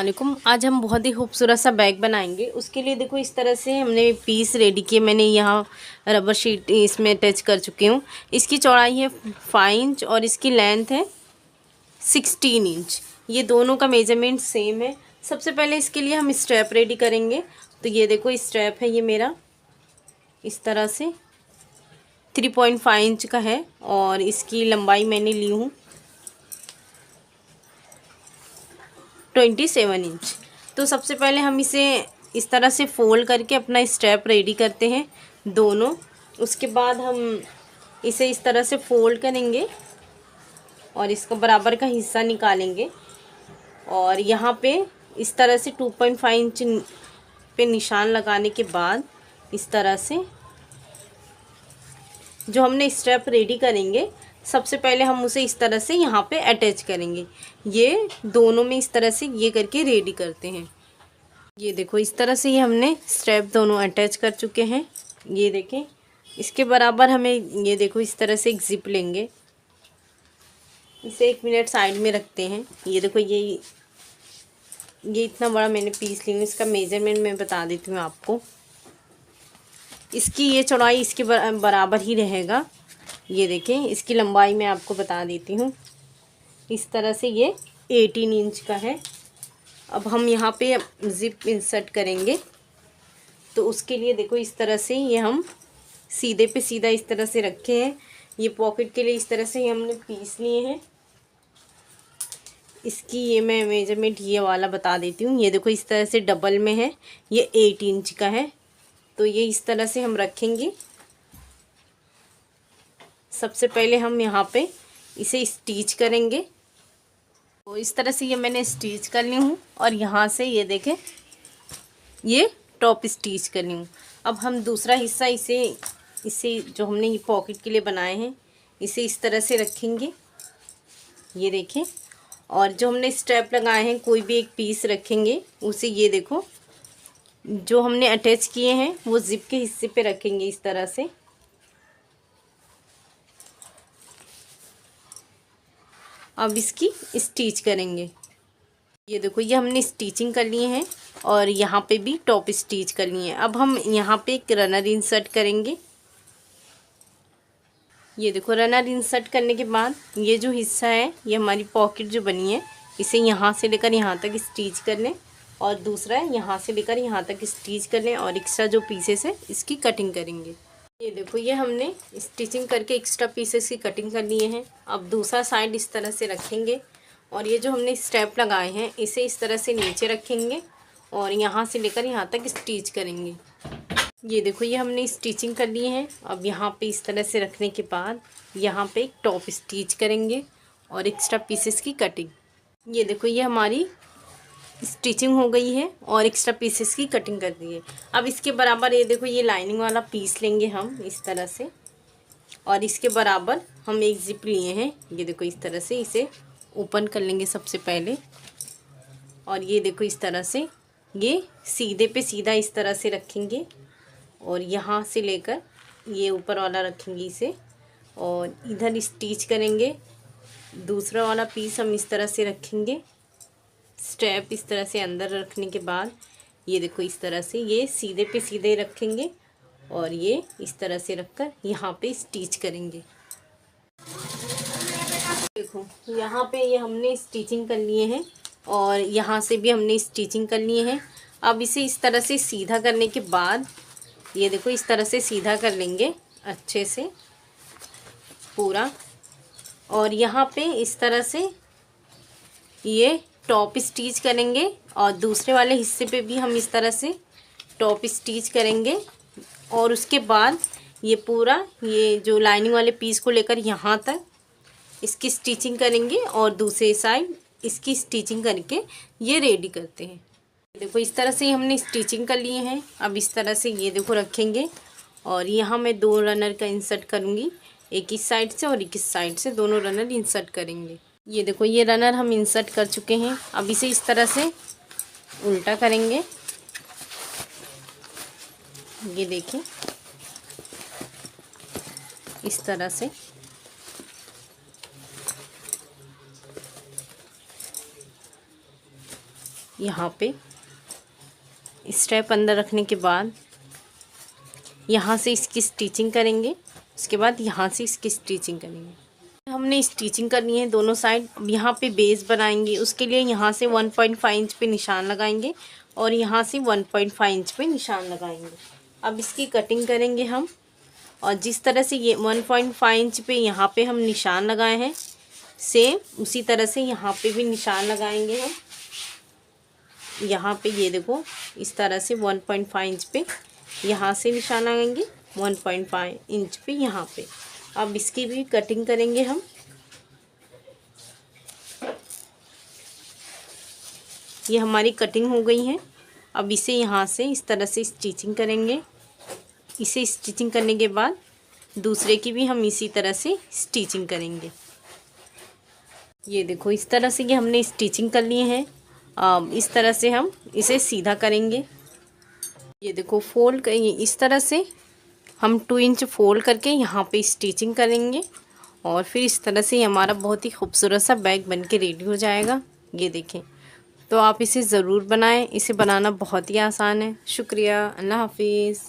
अस्सलामुअलैकुम। आज हम बहुत ही खूबसूरत सा बैग बनाएंगे। उसके लिए देखो इस तरह से हमने पीस रेडी किए। मैंने यहाँ रबर शीट इसमें अटैच कर चुकी हूँ। इसकी चौड़ाई है 5 इंच और इसकी लेंथ है 16 इंच। ये दोनों का मेजरमेंट सेम है। सबसे पहले इसके लिए हम स्ट्रैप रेडी करेंगे। तो ये देखो स्ट्रैप है ये मेरा इस तरह से 3.5 इंच का है और इसकी लंबाई मैंने ली हूँ 27 इंच। तो सबसे पहले हम इसे इस तरह से फोल्ड करके अपना स्ट्रैप रेडी करते हैं दोनों। उसके बाद हम इसे इस तरह से फोल्ड करेंगे और इसका बराबर का हिस्सा निकालेंगे और यहाँ पे इस तरह से 2.5 इंच पे निशान लगाने के बाद इस तरह से जो हमने स्ट्रैप रेडी करेंगे सबसे पहले हम उसे इस तरह से यहाँ पे अटैच करेंगे। ये दोनों में इस तरह से ये करके रेडी करते हैं। ये देखो इस तरह से ये हमने स्ट्रैप दोनों अटैच कर चुके हैं। ये देखें इसके बराबर हमें ये देखो इस तरह से एक जिप लेंगे। इसे 1 मिनट साइड में रखते हैं। ये देखो ये इतना बड़ा मैंने पीस लिया। इसका मेजरमेंट मैं बता देती हूँ आपको। इसकी ये चौड़ाई इसके बराबर ही रहेगा। ये देखें इसकी लंबाई मैं आपको बता देती हूँ। इस तरह से ये 18 इंच का है। अब हम यहाँ पे जिप इंसर्ट करेंगे तो उसके लिए देखो इस तरह से ये हम सीधे पे सीधा इस तरह से रखे हैं। ये पॉकेट के लिए इस तरह से हमने पीस लिए हैं। इसकी ये मैं मेजरमेंट ये वाला बता देती हूँ। ये देखो इस तरह से डबल में है। ये 8 इंच का है। तो ये इस तरह से हम रखेंगे। सबसे पहले हम यहाँ पे इसे स्टिच करेंगे। तो इस तरह से ये मैंने स्टिच कर ली हूँ और यहाँ से ये देखें ये टॉप स्टिच कर ली हूँ। अब हम दूसरा हिस्सा इसे जो हमने ये पॉकेट के लिए बनाए हैं इसे इस तरह से रखेंगे। ये देखें और जो हमने स्ट्रैप लगाए हैं कोई भी एक पीस रखेंगे उसे ये देखो जो हमने अटैच किए हैं वो जिप के हिस्से पे रखेंगे इस तरह से। अब इसकी स्टिच करेंगे। ये देखो ये हमने स्टिचिंग कर लिए हैं और यहाँ पे भी टॉप स्टिच कर लिए हैं। अब हम यहाँ पे एक रनर इंसर्ट करेंगे। ये देखो रनर इंसर्ट करने के बाद ये जो हिस्सा है ये हमारी पॉकेट जो बनी है इसे यहाँ से लेकर यहाँ तक स्टिच कर लें और दूसरा है यहाँ से लेकर यहाँ तक स्टिच कर लें और एक्स्ट्रा जो पीसेस है इसकी कटिंग करेंगे। ये देखो ये हमने स्टिचिंग करके एक्स्ट्रा पीसेस की कटिंग कर लिए हैं। अब दूसरा साइड इस तरह से रखेंगे और ये जो हमने स्ट्रैप लगाए हैं इसे इस तरह से नीचे रखेंगे और यहाँ से लेकर यहाँ तक स्टिच करेंगे। ये देखो ये हमने स्टिचिंग कर लिए हैं। अब यहाँ पे इस तरह से रखने के बाद यहाँ पे एक टॉप स्टिच करेंगे और एक्स्ट्रा पीसेस की कटिंग। ये देखो ये हमारी स्टिचिंग हो गई है और एक्स्ट्रा पीसेस की कटिंग कर दी है। अब इसके बराबर ये देखो ये लाइनिंग वाला पीस लेंगे हम इस तरह से और इसके बराबर हम एक जिप लिए हैं। ये देखो इस तरह से इसे ओपन कर लेंगे सबसे पहले और ये देखो इस तरह से ये सीधे पे सीधा इस तरह से रखेंगे और यहाँ से लेकर ये ऊपर वाला रखेंगे इसे और इधर स्टिच करेंगे। दूसरा वाला पीस हम इस तरह से रखेंगे। स्ट्रैप इस तरह से अंदर रखने के बाद ये देखो इस तरह से ये सीधे पे सीधे रखेंगे और ये इस तरह से रखकर यहाँ पे स्टिच करेंगे। देखो यहाँ पे ये हमने स्टिचिंग कर लिए हैं और यहाँ से भी हमने स्टिचिंग कर लिए हैं। अब इसे इस तरह से सीधा करने के बाद ये देखो इस तरह से सीधा कर लेंगे अच्छे से पूरा और यहाँ पे इस तरह से ये टॉप स्टिच करेंगे और दूसरे वाले हिस्से पे भी हम इस तरह से टॉप स्टिच करेंगे और उसके बाद ये पूरा ये जो लाइनिंग वाले पीस को लेकर यहाँ तक इसकी स्टिचिंग करेंगे और दूसरे साइड इसकी स्टिचिंग करके ये रेडी करते हैं। देखो इस तरह से हमने स्टिचिंग कर लिए हैं। अब इस तरह से ये देखो रखेंगे और यहाँ मैं 2 रनर का इंसर्ट करूँगी। एक इस साइड से और एक इस साइड से दोनों रनर इंसर्ट करेंगे। ये देखो ये रनर हम इंसर्ट कर चुके हैं। अब इसे इस तरह से उल्टा करेंगे। ये देखें इस तरह से यहाँ पे स्टेप अंदर रखने के बाद यहाँ से इसकी स्टिचिंग करेंगे। उसके बाद यहाँ से इसकी स्टिचिंग करेंगे। हमने स्टिचिंग करनी है दोनों साइड। यहाँ पे बेस बनाएंगे, उसके लिए यहाँ से 1.5 इंच पे निशान लगाएंगे और यहाँ से 1.5 इंच पे निशान लगाएंगे। अब इसकी कटिंग करेंगे हम, और जिस तरह से ये 1.5 इंच पे यहाँ पे हम निशान लगाए हैं, सेम उसी तरह से यहाँ पे भी निशान लगाएंगे हम। यहाँ पे ये देखो इस तरह से 1.5 इंच पे यहाँ से निशान लगाएंगे, 1.5 इंच पे यहाँ पे। अब इसकी भी कटिंग करेंगे हम। ये हमारी कटिंग हो गई है। अब इसे यहाँ से इस तरह से स्टिचिंग करेंगे। इसे स्टिचिंग करने के बाद दूसरे की भी हम इसी तरह से स्टिचिंग करेंगे। ये देखो इस तरह से ये हमने स्टिचिंग कर लिए हैं। अब इस तरह से हम इसे सीधा करेंगे। ये देखो फोल्ड करेंगे, इस तरह से हम 2 इंच फोल्ड करके यहाँ पे स्टिचिंग करेंगे और फिर इस तरह से हमारा बहुत ही खूबसूरत सा बैग बन के रेडी हो जाएगा। ये देखें, तो आप इसे ज़रूर बनाएं। इसे बनाना बहुत ही आसान है। शुक्रिया, अल्लाह हाफिज़।